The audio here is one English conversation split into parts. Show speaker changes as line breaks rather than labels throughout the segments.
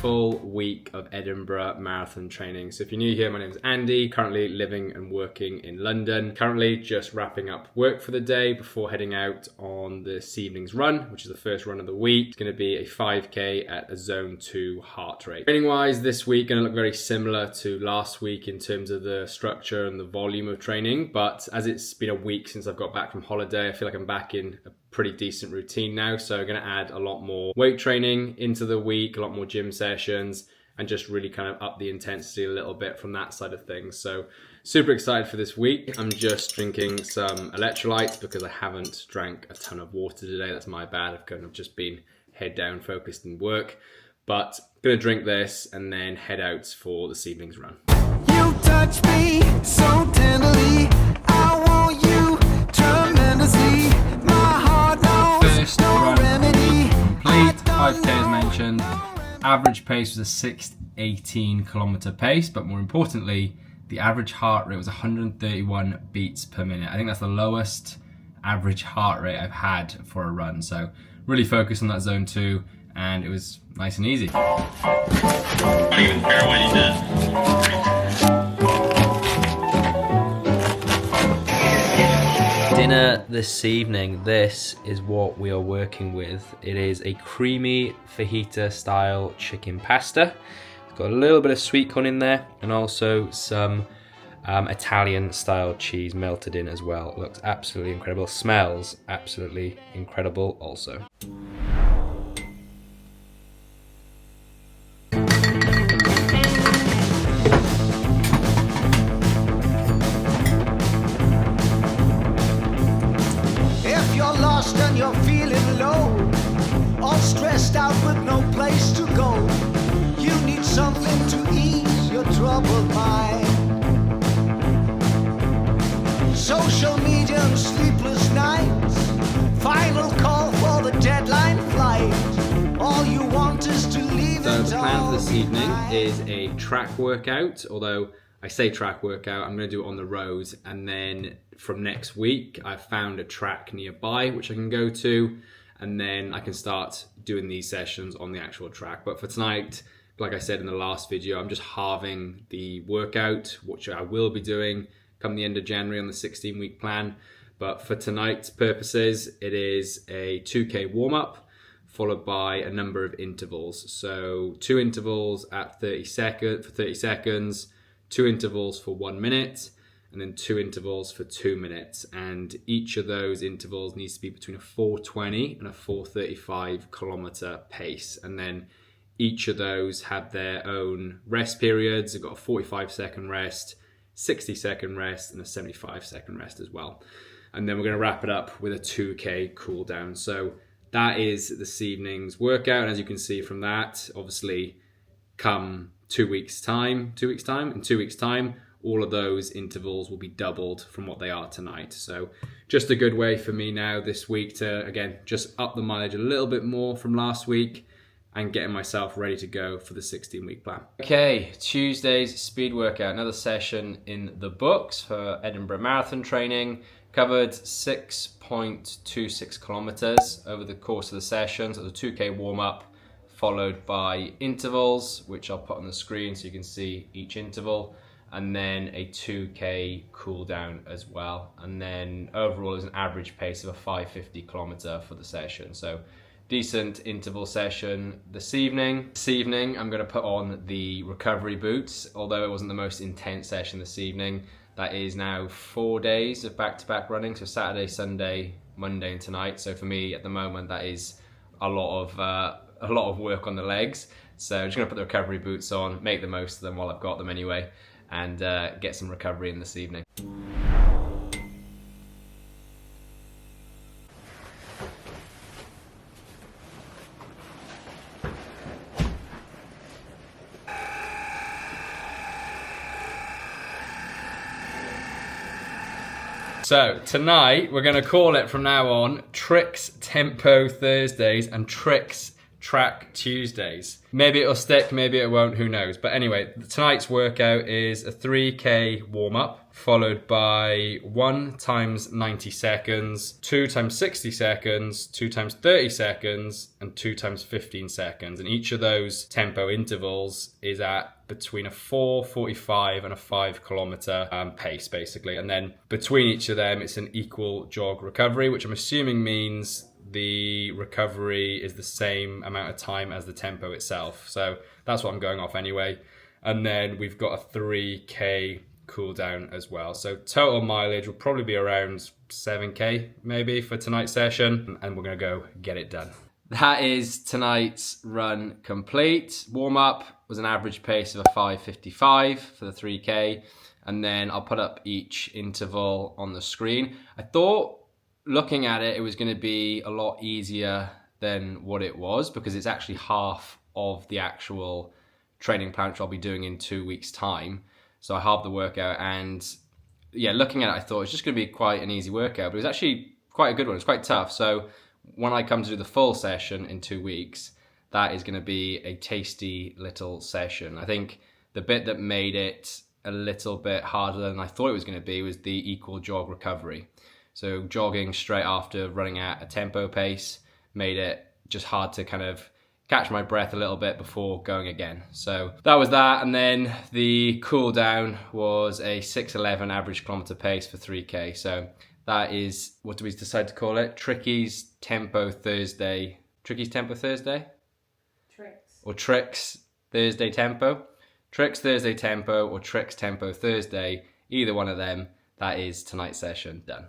full week of Edinburgh Marathon training. So if you're new here, my name is Andy, currently living and working in London. Currently just wrapping up work for the day before heading out on this evening's run, which is the first run of the week. It's going to be a 5K at a zone 2 heart rate. Training wise this week going to look very similar to last week in terms of the structure and the volume of training, but as it's been a week since I've got back from holiday, I feel like I'm back in a pretty decent routine now. So I'm going to add a lot more weight training into the week, a lot more gym sessions, and just really kind of up the intensity a little bit from that side of things. So super excited for this week. I'm just drinking some electrolytes because I haven't drank a ton of water today. That's my bad. I've kind of just been head down focused in work, but I'm going to drink this and then head out for this evening's run.
You touch me so tenderly, I want you tremendously. My heart knows
First
no
run
remedy.
complete, 5K as mentioned. Average pace was a 6:18 kilometer pace, but more importantly, the average heart rate was 131 beats per minute. I think that's the lowest average heart rate I've had for a run. So really focused on that zone 2, and it was nice and easy.
I don't even care what he does.
Dinner this evening, this is what we are working with. It is a creamy fajita style chicken pasta. It's got a little bit of sweet corn in there and also some Italian style cheese melted in as well. It looks absolutely incredible, smells absolutely incredible also.
If you're lost and you're feeling low, all stressed out with no place to go, you need something to ease your troubled mind. Social media and sleepless nights, final call for the deadline flight. All you want is to leave
So
it
the plan
all
for this evening
behind.
is a track workout, although I say track workout, I'm going to do it on the road, and then from next week I've found a track nearby which I can go to, and then I can start doing these sessions on the actual track. But for tonight, like I said in the last video, I'm just halving the workout, which I will be doing come the end of January on the 16-week plan. But for tonight's purposes, it is a 2K warm-up followed by a number of intervals. So 2 intervals at 30 seconds, 2 intervals for 1 minute, and then 2 intervals for 2 minutes. And each of those intervals needs to be between a 4:20 and a 4:35 kilometer pace. And then each of those have their own rest periods. They've got a 45-second rest, 60-second rest, and a 75-second rest as well. And then we're going to wrap it up with a 2K cool down. So that is this evening's workout. And as you can see from that, obviously come 2 weeks time, in 2 weeks time, all of those intervals will be doubled from what they are tonight. So just a good way for me now this week to, again, just up the mileage a little bit more from last week and getting myself ready to go for the 16-week plan.
Okay, Tuesday's speed workout, another session in the books for Edinburgh Marathon training. Covered 6.26 kilometers over the course of the session. So the 2K warm-up followed by intervals, which I'll put on the screen so you can see each interval, and then a 2K cool down as well. And then overall is an average pace of a 550 kilometer for the session. So decent interval session this evening. This evening I'm going to put on the recovery boots, although it wasn't the most intense session this evening. That is now 4 days of back-to-back running, so Saturday, Sunday, Monday and tonight. So for me at the moment that is a lot of work on the legs. So I'm just going to put the recovery boots on, make the most of them while I've got them anyway, and get some recovery in this evening.
So tonight we're going to call it from now on Tricks Tempo Thursdays and Tricks Track Tuesdays. Maybe it'll stick, maybe it won't, who knows. But anyway, tonight's workout is a 3K warm-up, followed by 1 times 90 seconds, 2 times 60 seconds, 2 times 30 seconds, and 2 times 15 seconds. And each of those tempo intervals is at between a 4:45 and a 5 kilometer pace, basically. And then between each of them, it's an equal jog recovery, which I'm assuming means the recovery is the same amount of time as the tempo itself. So that's what I'm going off anyway. And then we've got a 3K cool down as well. So total mileage will probably be around 7K maybe for tonight's session. And we're going to go get it done. That is tonight's run complete. Warm up was an average pace of a 5:55 for the 3K. And then I'll put up each interval on the screen. I thought, looking at it, it was going to be a lot easier than what it was, because it's actually half of the actual training plan which I'll be doing in 2 weeks' time. So I halved the workout, and yeah, looking at it, I thought it's just going to be quite an easy workout, but it was actually quite a good one. It's quite tough. So when I come to do the full session in 2 weeks, that is going to be a tasty little session. I think the bit that made it a little bit harder than I thought it was going to be was the equal jog recovery. So jogging straight after running at a tempo pace made it just hard to kind of catch my breath a little bit before going again. So that was that. And then the cool down was a 6:11 average kilometer pace for 3K. So that is, what do we decide to call it? Tricky's Tempo Thursday. Tricky's Tempo Thursday?
Tricks.
Or Tricks Thursday Tempo. Tricks Thursday Tempo or Tricks Tempo Thursday. Either one of them. That is tonight's session done.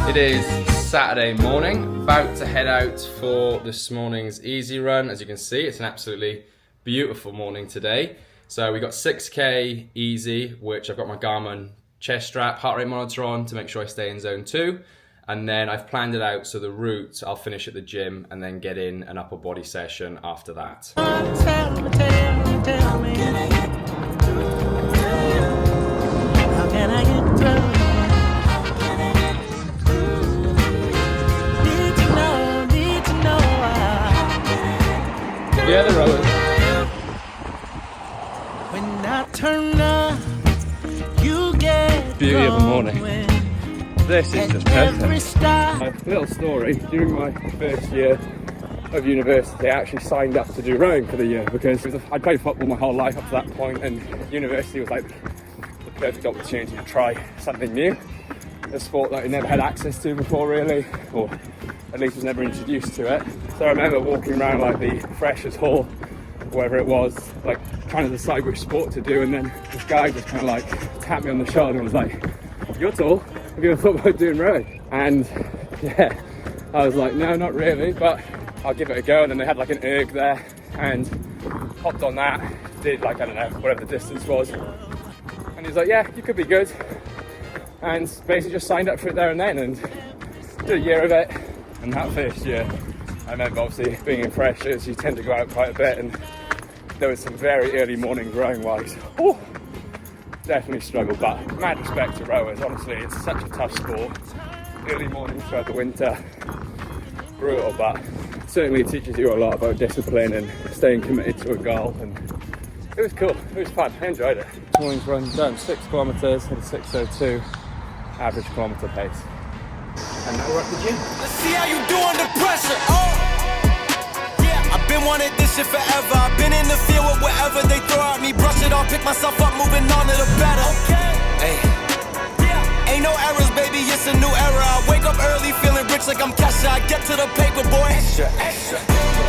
It is Saturday morning, about to head out for this morning's easy run. As you can see, it's an absolutely beautiful morning today. So we got 6K easy, which I've got my Garmin chest strap, heart rate monitor on to make sure I stay in zone 2. And then I've planned it out so the route I'll finish at the gym and then get in an upper body session after that.
Tell me, how can I get through? How can I get through? Need to know why.
Yeah, the rowers.
When I turn up, you get
Beauty of the morning.
going.
This is just perfect. A little story, during my first year of university I actually signed up to do rowing for the year because I'd played football my whole life up to that point, and university was like the perfect opportunity to try something new, a sport that I never had access to before really, or at least was never introduced to it. So I remember walking around like the freshers hall, wherever it was, like trying to decide which sport to do, and then this guy just kind of like tapped me on the shoulder and was like, "You're tall, have you ever thought about doing rowing?" And yeah, I was like, no, not really, but I'll give it a go. And then they had like an erg there, and hopped on that, did like, I don't know, whatever the distance was. And he's like, yeah, you could be good. And basically just signed up for it there and then, and did a year of it. And that first year, I remember obviously being in freshers, you tend to go out quite a bit, and there was some very early mornings rowing wise. Oh, definitely struggled, but mad respect to rowers. Honestly, it's such a tough sport. Early mornings throughout the winter, brutal, but certainly teaches you a lot about discipline and staying committed to a goal. And it was cool, it was fun, I enjoyed it. This morning's run done 6 kilometres at a 6:02 average kilometre pace. And now we're at the gym.
Let's see how you do under pressure. Oh, yeah, I've been wanting this shit forever. I've been in the field with whatever they throw at me. Brush it off, pick myself up, moving on to the better. Okay. Hey. Yeah. Ain't no errors, baby, it's a new era. I wake up early, feeling rich like I'm Kesha. I get to the paper, boy. Extra, extra.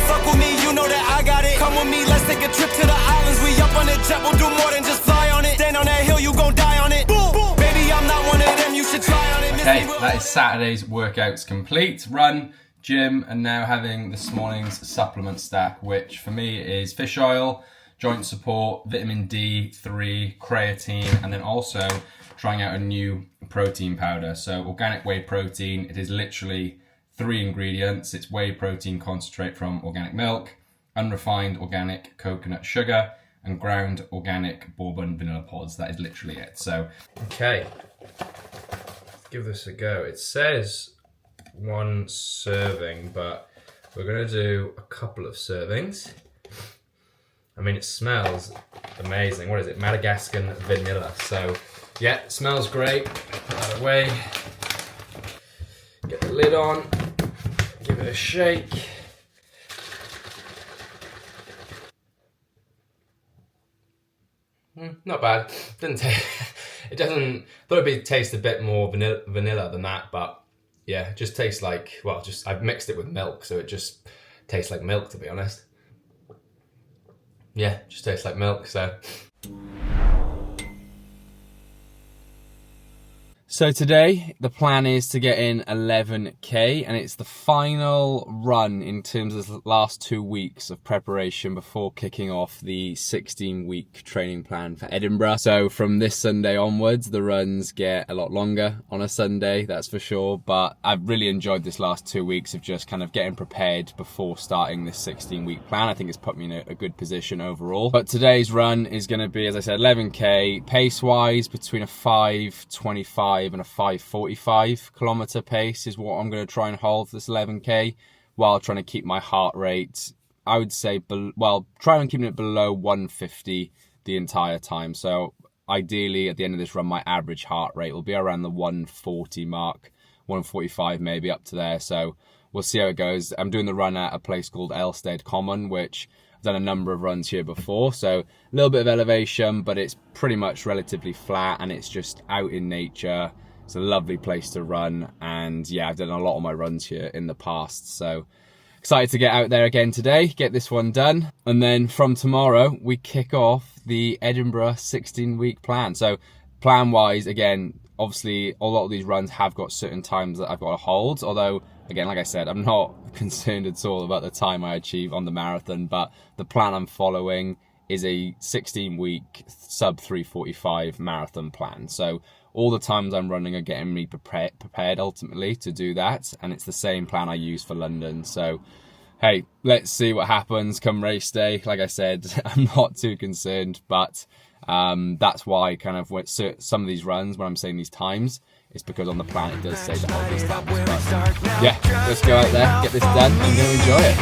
Fuck with me, you know that I got it. Come with me, let's take a trip to the islands. We up on the jet, we'll do more than just fly on it. Stand on that hill, you gon' die on it. Boom, boom. Baby, I'm not one of them, you should try on it.
Okay, that is Saturday's workouts complete. Run, gym, and now having this morning's supplement stack, which for me is fish oil, joint support, vitamin D3, creatine, and then also trying out a new protein powder. So organic whey protein, it is literally 3 ingredients. It's whey protein concentrate from organic milk, unrefined organic coconut sugar,
and ground organic bourbon vanilla pods. That is literally it. So, okay, let's give this a go. It says 1 serving, but we're gonna do a couple of servings. I mean, it smells amazing. What is it? Madagascar vanilla. So, yeah, it smells great. Put that away. Get the lid on. Give it a shake. Not bad. Didn't taste. It doesn't. Thought it'd taste a bit more vanilla than that, but yeah, it just tastes like. Well, just I've mixed it with milk, so it just tastes like milk, to be honest. Yeah, just tastes like milk. So today, the plan is to get in 11k, and it's the final run in terms of the last 2 weeks of preparation before kicking off the 16-week training plan for Edinburgh. So from this Sunday onwards, the runs get a lot longer on a Sunday, that's for sure. But I've really enjoyed this last 2 weeks of just kind of getting prepared before starting this 16-week plan. I think it's put me in a good position overall. But today's run is going to be, as I said, 11k, pace-wise between a 5:25 and a 5:45 kilometer pace is what I'm going to try and hold for this 11k, while trying to keep my heart rate, I would say, try and keep it below 150 the entire time. So ideally at the end of this run, my average heart rate will be around the 140 mark, 145 maybe, up to there. So we'll see how it goes. I'm doing the run at a place called Elstead Common, which I've done a number of runs here before, so a little bit of elevation, but it's pretty much relatively flat, and it's just out in nature. It's a lovely place to run, and yeah, I've done a lot of my runs here in the past, so excited to get out there again today, get this one done, and then from tomorrow we kick off the Edinburgh 16-week plan. So plan-wise, again, obviously a lot of these runs have got certain times that I've got to hold, although again, like I said, I'm not concerned at all about the time I achieve on the marathon, but the plan I'm following is a 16-week sub 3:45 marathon plan. So all the times I'm running are getting me prepared ultimately to do that, and it's the same plan I use for London. So hey, let's see what happens come race day. Like I said, I'm not too concerned, but that's why kind of with some of these runs, when I'm saying these times, it's because on the plan it does say the obvious times. But yeah, let's go out there, get this done, and I'm going to enjoy it.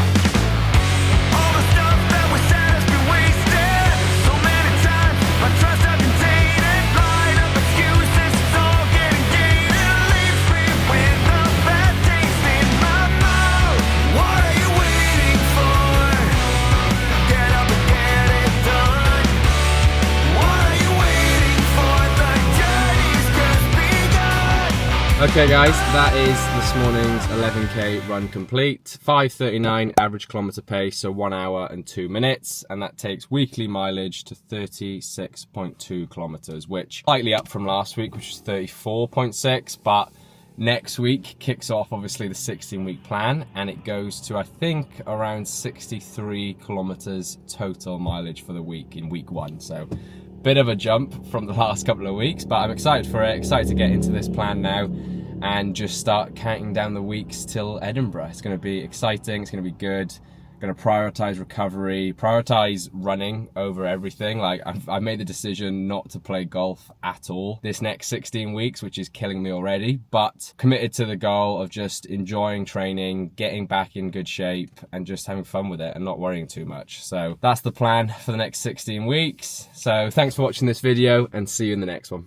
Okay guys, that is this morning's 11k run complete. 5:39 average kilometer pace, so 1 hour and 2 minutes, and that takes weekly mileage to 36.2 kilometers, which slightly up from last week, which was 34.6. But next week kicks off obviously the 16-week plan, and it goes to, I think, around 63 kilometers total mileage for the week in week 1. So bit of a jump from the last couple of weeks, but I'm excited for it, excited to get into this plan now and just start counting down the weeks till Edinburgh. It's going to be exciting, it's going to be good. I'm going to prioritize recovery, prioritize running over everything. Like I've made the decision not to play golf at all this next 16 weeks, which is killing me already, but committed to the goal of just enjoying training, getting back in good shape, and just having fun with it and not worrying too much. So that's the plan for the next 16 weeks. So thanks for watching this video, and see you in the next one.